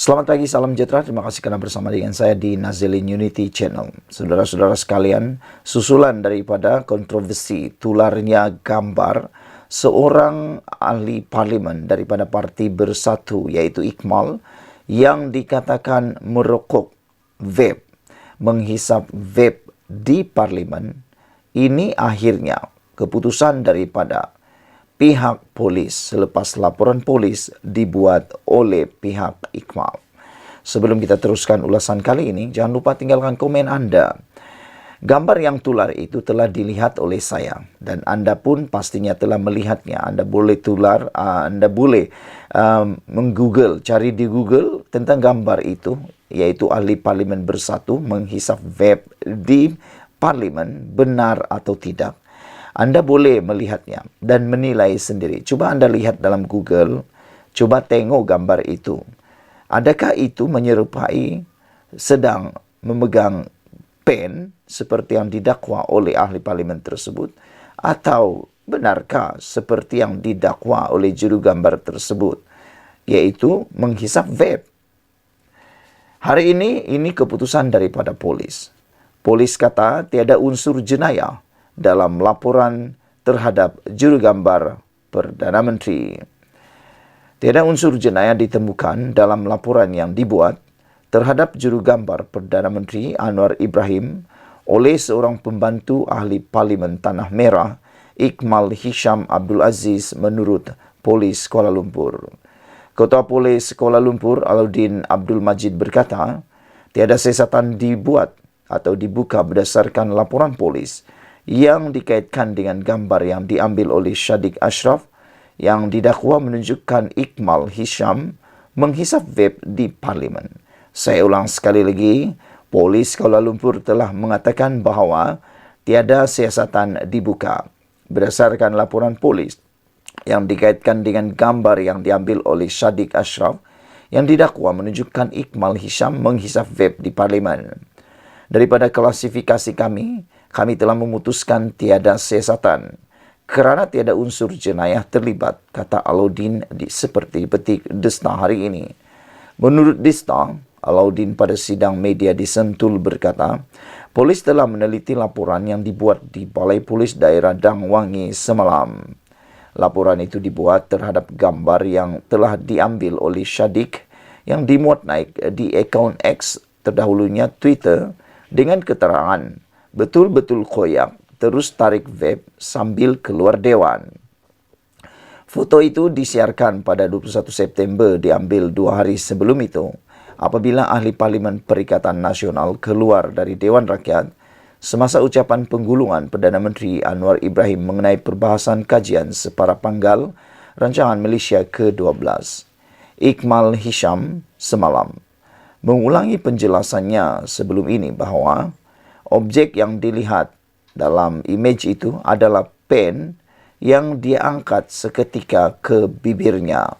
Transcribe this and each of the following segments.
Selamat pagi, salam sejahtera. Terima kasih karena bersama dengan saya di Nazilin Unity Channel. Saudara-saudara sekalian, susulan daripada kontroversi tularnya gambar seorang ahli parlimen daripada Parti Bersatu, yaitu Iqmal, yang dikatakan merokok vape, menghisap vape di parlimen. Ini akhirnya keputusan daripada pihak polis selepas laporan polis dibuat oleh pihak Iqmal. Sebelum kita teruskan ulasan kali ini, jangan lupa tinggalkan komen Anda. Gambar yang tular itu telah dilihat oleh saya dan Anda pun pastinya telah melihatnya. Anda boleh menggoogle, cari di Google tentang gambar itu, yaitu ahli parlimen bersatu menghisap vape di parlimen, benar atau tidak. Anda boleh melihatnya dan menilai sendiri. Coba Anda lihat dalam Google, coba tengok gambar itu. Adakah itu menyerupai sedang memegang pen seperti yang didakwa oleh ahli parlimen tersebut? Atau benarkah seperti yang didakwa oleh juru gambar tersebut, yaitu menghisap vape? Hari ini keputusan daripada polis. Polis kata tiada unsur jenayah dalam laporan terhadap juru gambar Perdana Menteri. Tiada unsur jenayah ditemukan dalam laporan yang dibuat terhadap juru gambar Perdana Menteri Anwar Ibrahim oleh seorang pembantu ahli parlimen Tanah Merah, Iqmal Hisham Abdul Aziz, menurut polis Kuala Lumpur. Ketua Polis Kuala Lumpur Alauddin Abdul Majid berkata, tiada siasatan dibuat atau dibuka berdasarkan laporan polis yang dikaitkan dengan gambar yang diambil oleh Shadiq Ashraf yang didakwa menunjukkan Iqmal Hisham menghisap vape di parlimen. Saya ulang sekali lagi, polis Kuala Lumpur telah mengatakan bahawa tiada siasatan dibuka berdasarkan laporan polis yang dikaitkan dengan gambar yang diambil oleh Shadiq Ashraf yang didakwa menunjukkan Iqmal Hisham menghisap vape di parlimen. Daripada klasifikasi kami telah memutuskan tiada siasatan kerana tiada unsur jenayah terlibat, kata Alauddin seperti petik Desna hari ini. Menurut Desna, Alauddin pada sidang media di Sentul berkata, polis telah meneliti laporan yang dibuat di Balai Polis Daerah Dang Wangi semalam. Laporan itu dibuat terhadap gambar yang telah diambil oleh Shadiq yang dimuat naik di akaun X, terdahulunya Twitter, dengan keterangan betul-betul koyak, terus tarik vape sambil keluar dewan. Foto itu disiarkan pada 21 September, diambil 2 hari sebelum itu, apabila ahli parlimen Perikatan Nasional keluar dari Dewan Rakyat semasa ucapan penggulungan Perdana Menteri Anwar Ibrahim mengenai perbahasan kajian separa panggal rancangan Malaysia ke-12. Iqmal Hisham semalam mengulangi penjelasannya sebelum ini bahawa objek yang dilihat dalam imej itu adalah pen yang dia angkat seketika ke bibirnya.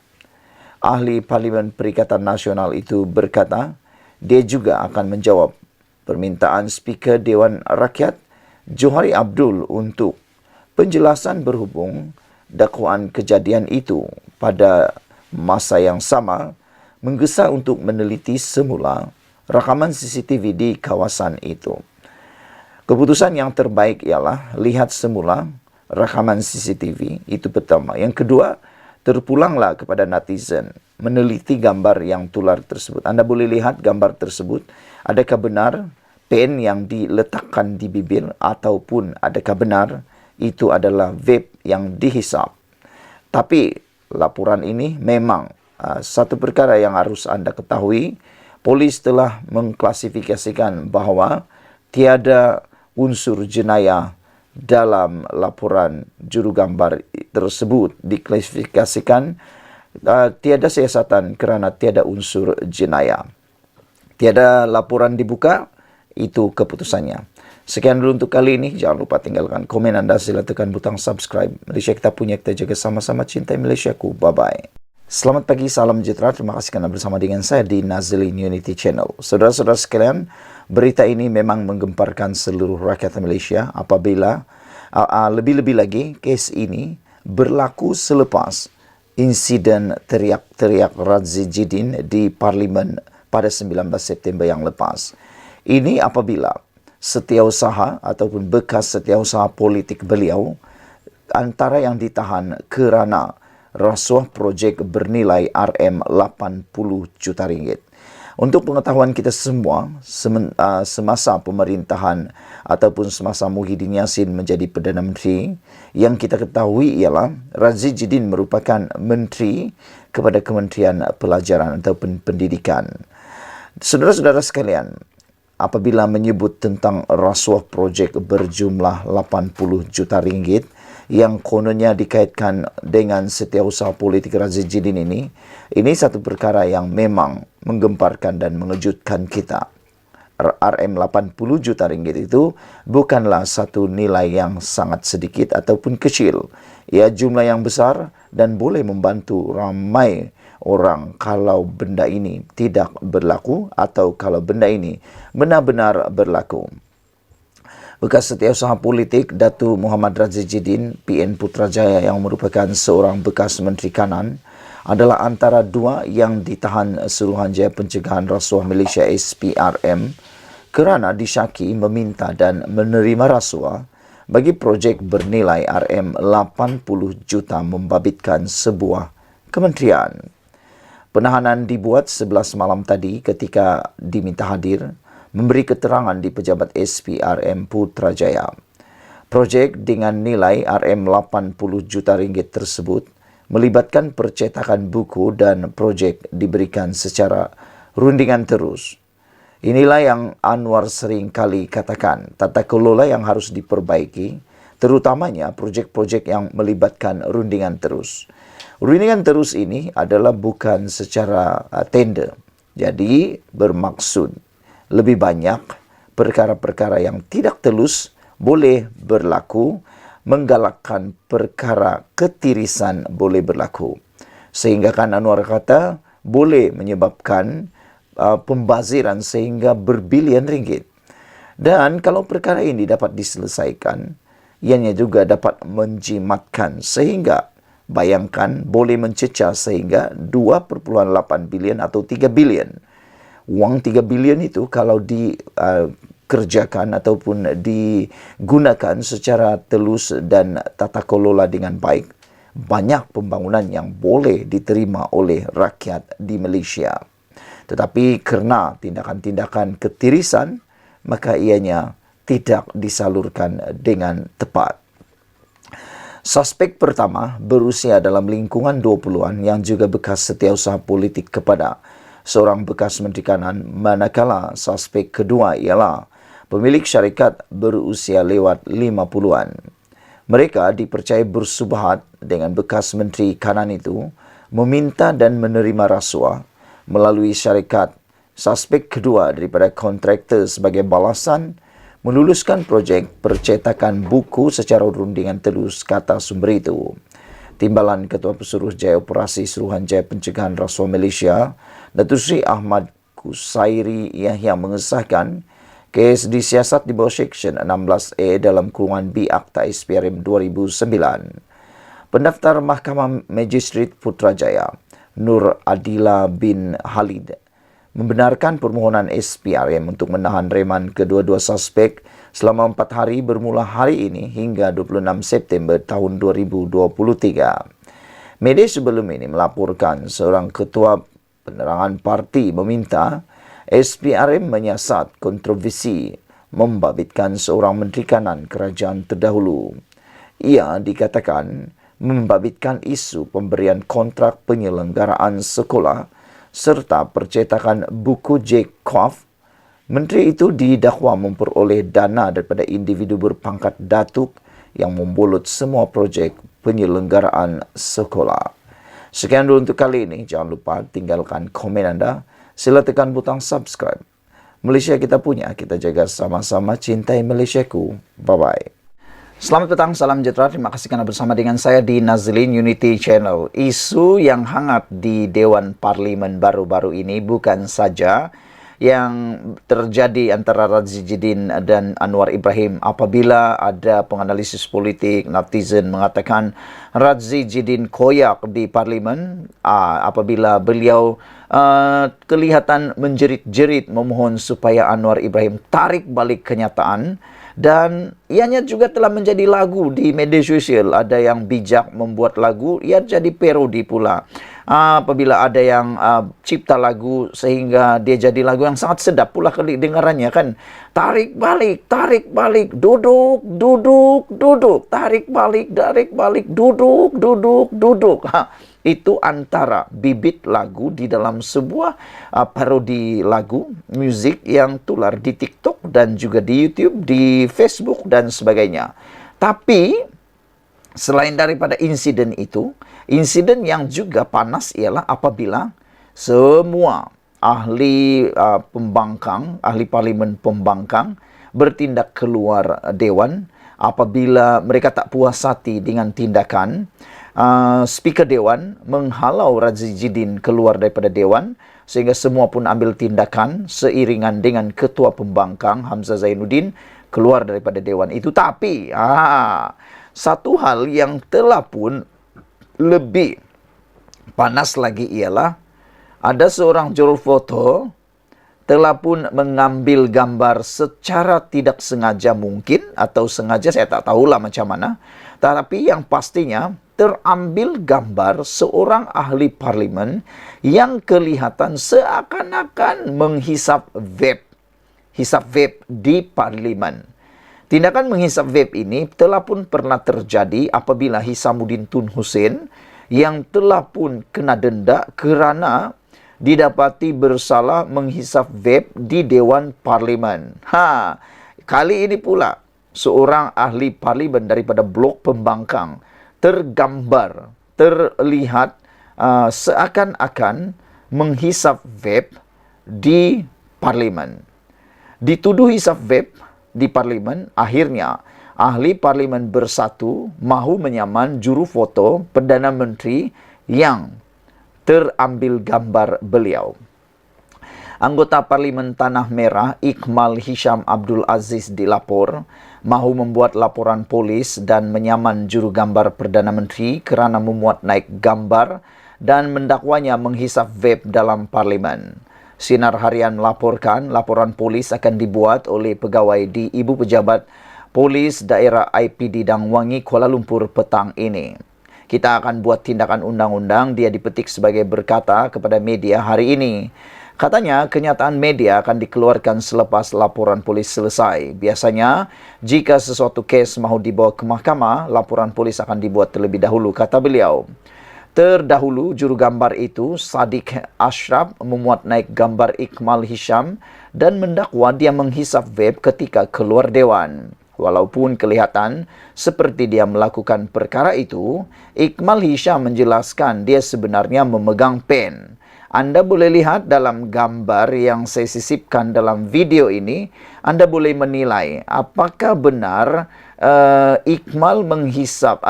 Ahli Parlimen Perikatan Nasional itu berkata, dia juga akan menjawab permintaan Speaker Dewan Rakyat Johari Abdul untuk penjelasan berhubung dakwaan kejadian itu. Pada masa yang sama, menggesa untuk meneliti semula rakaman CCTV di kawasan itu. Keputusan yang terbaik ialah lihat semula rakaman CCTV, itu pertama. Yang kedua, terpulanglah kepada netizen meneliti gambar yang tular tersebut. Anda boleh lihat gambar tersebut, adakah benar pen yang diletakkan di bibir ataupun adakah benar itu adalah vape yang dihisap. Tapi laporan ini memang satu perkara yang harus Anda ketahui, polis telah mengklasifikasikan bahawa tiada unsur jenayah dalam laporan juru gambar tersebut, diklasifikasikan tiada siasatan kerana tiada unsur jenayah. Tiada laporan dibuka, itu keputusannya. Sekian dulu untuk kali ini. Jangan lupa tinggalkan komen Anda, sila tekan butang subscribe. Malaysia kita punya, kita jaga sama-sama, cintai Malaysiaku. Bye-bye. Selamat pagi, salam sejahtera. Terima kasih kerana bersama dengan saya di Nazilin Unity Channel. Saudara-saudara sekalian, berita ini memang menggemparkan seluruh rakyat Malaysia apabila lebih-lebih lagi kes ini berlaku selepas insiden teriak-teriak Radzi Jidin di Parlimen pada 19 September yang lepas. Ini apabila setiausaha ataupun bekas setiausaha politik beliau antara yang ditahan kerana rasuah projek bernilai RM80 juta ringgit. Untuk pengetahuan kita semua, semasa pemerintahan ataupun semasa Muhyiddin Yassin menjadi Perdana Menteri, yang kita ketahui ialah Radzi Jidin merupakan Menteri kepada Kementerian Pelajaran ataupun Pendidikan. Saudara-saudara sekalian, apabila menyebut tentang rasuah projek berjumlah 80 juta ringgit yang kononnya dikaitkan dengan setiausaha politik Radzi Jidin ini satu perkara yang memang menggemparkan dan mengejutkan kita. RM80 juta ringgit itu bukanlah satu nilai yang sangat sedikit ataupun kecil. Ia jumlah yang besar dan boleh membantu ramai orang kalau benda ini tidak berlaku atau kalau benda ini benar-benar berlaku. Bekas setiausaha politik Datuk Muhammad Radzi Jidin, PN Putrajaya yang merupakan seorang bekas Menteri Kanan, adalah antara dua yang ditahan Suruhanjaya Pencegahan Rasuah Malaysia SPRM kerana disyaki meminta dan menerima rasuah bagi projek bernilai RM80 juta membabitkan sebuah kementerian. Penahanan dibuat 11 malam tadi ketika diminta hadir memberi keterangan di pejabat SPRM Putrajaya. Projek dengan nilai RM80 juta ringgit tersebut melibatkan percetakan buku dan projek diberikan secara rundingan terus. Inilah yang Anwar sering kali katakan, tata kelola yang harus diperbaiki, terutamanya projek-projek yang melibatkan rundingan terus. Rundingan terus ini adalah bukan secara tender, jadi bermaksud lebih banyak perkara-perkara yang tidak telus boleh berlaku, menggalakkan perkara ketirisan boleh berlaku. Sehingga kan Anwar kata boleh menyebabkan pembaziran sehingga berbilion ringgit. Dan kalau perkara ini dapat diselesaikan, ianya juga dapat menjimatkan sehingga bayangkan boleh mencecah sehingga 2.8 bilion atau 3 bilion. Wang 3 bilion itu kalau dikerjakan ataupun digunakan secara telus dan tata kelola dengan baik, banyak pembangunan yang boleh diterima oleh rakyat di Malaysia. Tetapi kerana tindakan-tindakan ketirisan, maka ianya tidak disalurkan dengan tepat. Suspek pertama berusia dalam lingkungan 20-an yang juga bekas setiausaha politik kepada seorang bekas Menteri Kanan, manakala suspek kedua ialah pemilik syarikat berusia lewat 50-an. Mereka dipercayai bersubahat dengan bekas Menteri Kanan itu meminta dan menerima rasuah melalui syarikat. Suspek kedua daripada kontraktor sebagai balasan meluluskan projek percetakan buku secara rundingan telus, kata sumber itu. Timbalan Ketua Pesuruhjaya Operasi Suruhanjaya Pencegahan Rasuah Malaysia, Datuk Seri Ahmad Kusairi Yahya mengesahkan kes disiasat di bawah Seksyen 16A dalam kurungan B Akta SPRM 2009. Pendaftar Mahkamah Magistrat Putrajaya, Nur Adila bin Halid, membenarkan permohonan SPRM untuk menahan reman kedua-dua suspek selama 4 hari bermula hari ini hingga 26 September tahun 2023. Media sebelum ini melaporkan seorang ketua penerangan parti meminta SPRM menyiasat kontroversi membabitkan seorang Menteri Kanan kerajaan terdahulu. Ia dikatakan membabitkan isu pemberian kontrak penyelenggaraan sekolah serta percetakan buku Jack Koff. Menteri itu didakwa memperoleh dana daripada individu berpangkat datuk yang membulut semua projek penyelenggaraan sekolah. Sekian dulu untuk kali ini. Jangan lupa tinggalkan komen anda. Sila tekan butang subscribe. Malaysia kita punya, kita jaga sama-sama, cintai Malaysiaku. Bye-bye. Selamat petang, salam sejahtera. Terima kasih kerana bersama dengan saya di Nazlin Unity Channel. Isu yang hangat di Dewan Parlimen baru-baru ini bukan saja yang terjadi antara Radzi Jidin dan Anwar Ibrahim. Apabila ada penganalisis politik, netizen mengatakan Radzi Jidin koyak di parlimen apabila beliau kelihatan menjerit-jerit memohon supaya Anwar Ibrahim tarik balik kenyataan. Dan ianya juga telah menjadi lagu di media sosial. Ada yang bijak membuat lagu, ia jadi parodi pula. Apabila ada yang cipta lagu sehingga dia jadi lagu yang sangat sedap pula kedengarannya kan. Tarik balik, duduk, tarik balik, duduk. Itu antara bibit lagu di dalam sebuah parodi lagu, musik yang tular di TikTok dan juga di YouTube, di Facebook dan sebagainya. Tapi selain daripada insiden itu, insiden yang juga panas ialah apabila semua ahli pembangkang, ahli parlimen pembangkang bertindak keluar dewan apabila mereka tak puas hati dengan tindakan Speaker Dewan menghalau Radzi Jidin keluar daripada Dewan sehingga semua pun ambil tindakan seiringan dengan Ketua Pembangkang Hamzah Zainuddin keluar daripada Dewan itu. Tapi satu hal yang telah pun lebih panas lagi ialah ada seorang juru foto telah pun mengambil gambar secara tidak sengaja mungkin atau sengaja, saya tak tahulah macam mana. Tapi yang pastinya terambil gambar seorang ahli parlimen yang kelihatan seakan-akan menghisap vape di parlimen. Tindakan menghisap vape ini telah pun pernah terjadi apabila Hisamuddin Tun Hussein yang telah pun kena denda kerana didapati bersalah menghisap vape di Dewan Parlimen. Kali ini pula seorang ahli parlimen daripada blok pembangkang tergambar, terlihat seakan-akan menghisap vape di parlimen. Dituduh hisap vape di parlimen, akhirnya ahli parlimen bersatu mahu menyaman juru foto Perdana Menteri yang terambil gambar beliau. Anggota Parlimen Tanah Merah Iqmal Hisham Abdul Aziz dilapor mahu membuat laporan polis dan menyaman juru gambar Perdana Menteri kerana memuat naik gambar dan mendakwanya menghisap vape dalam parlimen. Sinar Harian melaporkan laporan polis akan dibuat oleh pegawai di Ibu Pejabat Polis Daerah IPD Dangwangi, Kuala Lumpur petang ini. Kita akan buat tindakan undang-undang, dia dipetik sebagai berkata kepada media hari ini. Katanya, kenyataan media akan dikeluarkan selepas laporan polis selesai. Biasanya, jika sesuatu kes mahu dibawa ke mahkamah, laporan polis akan dibuat terlebih dahulu, kata beliau. Terdahulu, juru gambar itu, Sadiq Ashraf, memuat naik gambar Iqmal Hisham dan mendakwa dia menghisap vape ketika keluar dewan. Walaupun kelihatan seperti dia melakukan perkara itu, Iqmal Hisham menjelaskan dia sebenarnya memegang pen. Anda boleh lihat dalam gambar yang saya sisipkan dalam video ini, Anda boleh menilai apakah benar Iqmal menghisap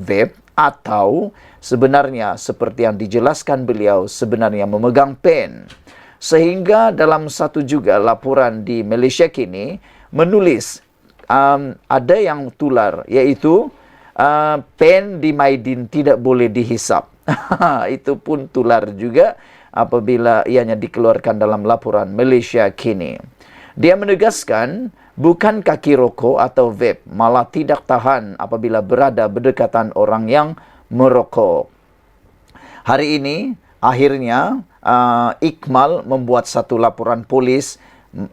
vape atau sebenarnya seperti yang dijelaskan beliau sebenarnya memegang pen. Sehingga dalam satu juga laporan di Malaysia kini menulis ada yang tular, yaitu pen di Maidin tidak boleh dihisap. Itu pun tular juga apabila ianya dikeluarkan dalam laporan Malaysia kini. Dia menegaskan bukan kaki rokok atau vape, malah tidak tahan apabila berada berdekatan orang yang merokok. Hari ini akhirnya Iqmal membuat satu laporan polis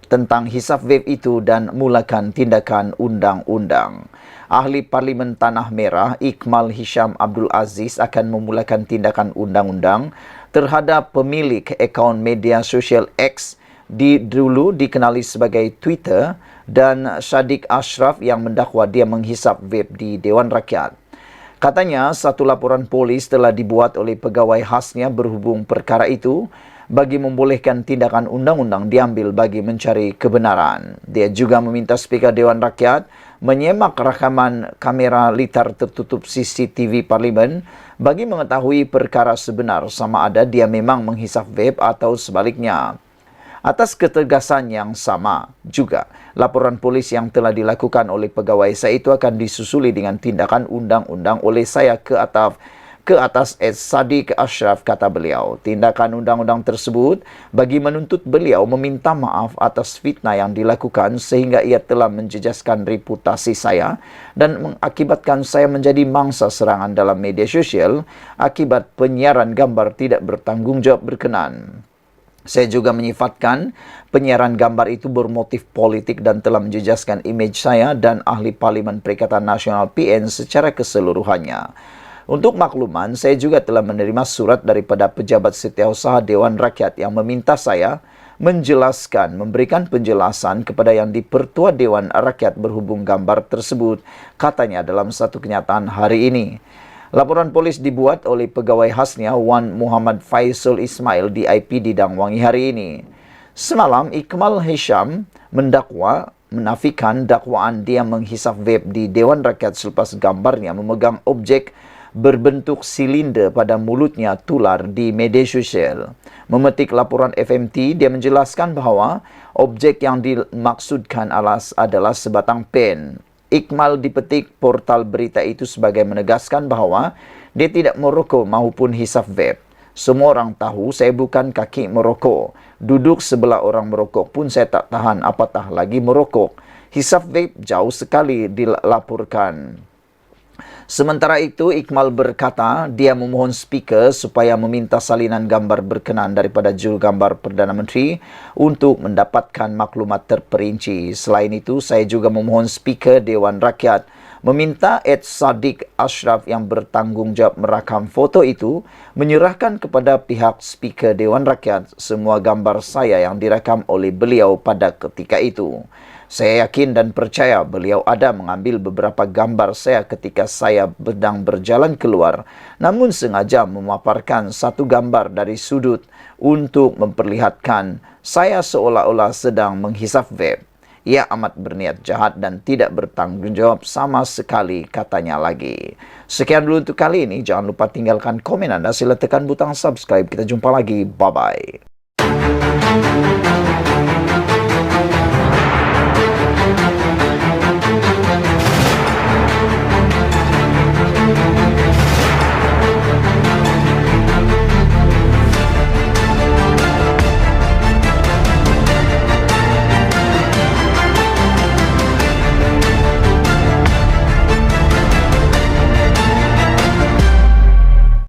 tentang hisap vape itu dan mulakan tindakan undang-undang. Ahli Parlimen Tanah Merah Iqmal Hisham Abdul Aziz akan memulakan tindakan undang-undang terhadap pemilik akaun media sosial X dulu dikenali sebagai Twitter dan Sadiq Ashraf yang mendakwa dia menghisap vape di Dewan Rakyat. Katanya satu laporan polis telah dibuat oleh pegawai khasnya berhubung perkara itu bagi membolehkan tindakan undang-undang diambil bagi mencari kebenaran. Dia juga meminta Speaker Dewan Rakyat menyemak rakaman kamera litar tertutup CCTV Parlimen bagi mengetahui perkara sebenar sama ada dia memang menghisap vape atau sebaliknya. Atas ketegasan yang sama juga, laporan polis yang telah dilakukan oleh pegawai saya itu akan disusuli dengan tindakan undang-undang oleh saya ke atas Sadiq Ashraf, kata beliau. Tindakan undang-undang tersebut bagi menuntut beliau meminta maaf atas fitnah yang dilakukan sehingga ia telah menjejaskan reputasi saya dan mengakibatkan saya menjadi mangsa serangan dalam media sosial akibat penyiaran gambar tidak bertanggungjawab berkenan. Saya juga menyifatkan penyiaran gambar itu bermotif politik dan telah menjejaskan imej saya dan ahli Parlimen Perikatan Nasional PN secara keseluruhannya. Untuk makluman, saya juga telah menerima surat daripada pejabat setiausaha Dewan Rakyat yang meminta saya memberikan penjelasan kepada yang di-Pertua Dewan Rakyat berhubung gambar tersebut, katanya dalam satu kenyataan hari ini. Laporan polis dibuat oleh pegawai khasnya Wan Muhammad Faisal Ismail di IP di Dangwangi hari ini. Semalam, Ikmal Hisham menafikan dakwaan dia menghisap vape di Dewan Rakyat selepas gambarnya memegang objek berbentuk silinder pada mulutnya tular di media sosial. Memetik laporan FMT, dia menjelaskan bahawa objek yang dimaksudkan adalah sebatang pen. Ikmal dipetik portal berita itu sebagai menegaskan bahawa dia tidak merokok maupun hisap vape. Semua orang tahu saya bukan kaki merokok. Duduk sebelah orang merokok pun saya tak tahan, apatah lagi merokok. Hisap vape jauh sekali dilaporkan. Sementara itu, Ikmal berkata dia memohon speaker supaya meminta salinan gambar berkenan daripada jurugambar Perdana Menteri untuk mendapatkan maklumat terperinci. Selain itu, saya juga memohon speaker Dewan Rakyat meminta Sadiq Ashraf yang bertanggungjawab merakam foto itu menyerahkan kepada pihak speaker Dewan Rakyat semua gambar saya yang direkam oleh beliau pada ketika itu. Saya yakin dan percaya beliau ada mengambil beberapa gambar saya ketika saya sedang berjalan keluar, namun sengaja memaparkan satu gambar dari sudut untuk memperlihatkan saya seolah-olah sedang menghisap vape. Ia amat berniat jahat dan tidak bertanggungjawab sama sekali, katanya lagi. Sekian dulu untuk kali ini. Jangan lupa tinggalkan komen Anda. Sila tekan butang subscribe. Kita jumpa lagi. Bye-bye.